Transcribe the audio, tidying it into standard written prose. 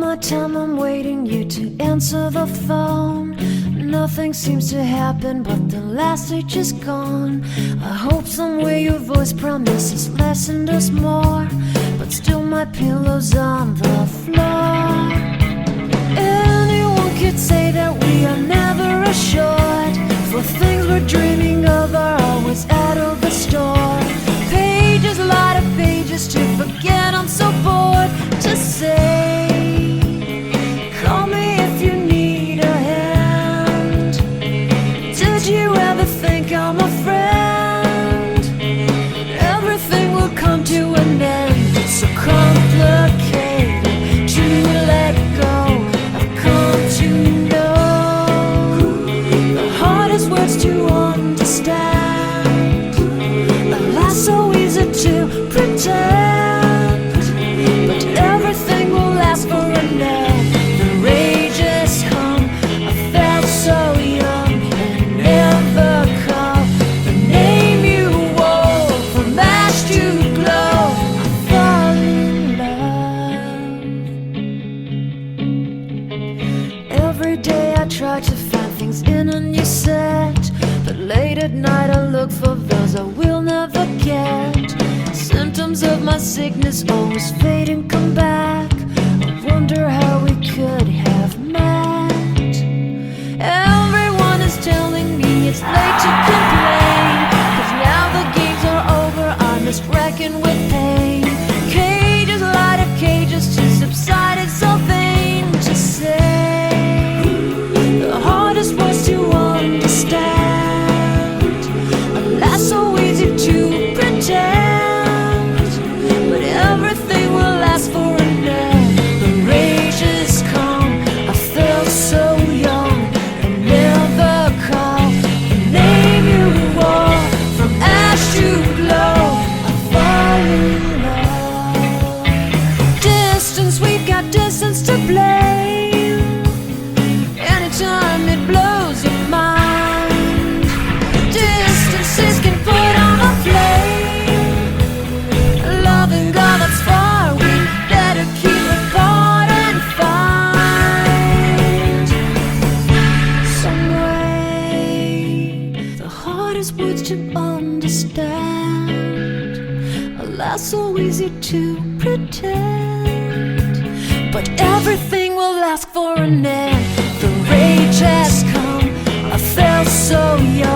my time I'm waiting you to answer the phone. Nothing seems to happen, but the last age is gone. I hope somewhere your voice promises less and does more, but still my pillow's on the floor. Anyone could say that we are never assured, for things we're dreaming of are always out of the store. Pages, a lot of pages to forget, I'm so bored to say. Call me if you need a hand. Did you ever think I'm a friend? Everything will come to an end. It's so complicated to let go. I've come to know the hardest words to understand. Alas, so easy to pretend, but everything will last for a night. The rage has come. I felt so young and never call the name you wore. From ash to glow, I fall in love. Every day I try to find things in a new set, but late at night I look for those I will never get. Symptoms of my sickness always fade and come back. I wonder how we could have met. Everyone is telling me it's late to complain, 'cause now the games are over, I'm just wrecking with pain. Cages, light of cages to subside, it's so vain to say. The hardest was to understand. Alas, so easy to pretend, but everything will last for a night. The rage has come. I felt so young and never called the name you wore. From ash to glow, I fall in love. Distance, we've got distance to blame. Anytime it blows your mind, distances can put on a flame. Loving God that's far, we better keep it apart and find some way. The hardest words to understand, alas, so easy to pretend, but everything will last for an end. The rage has come. I felt so young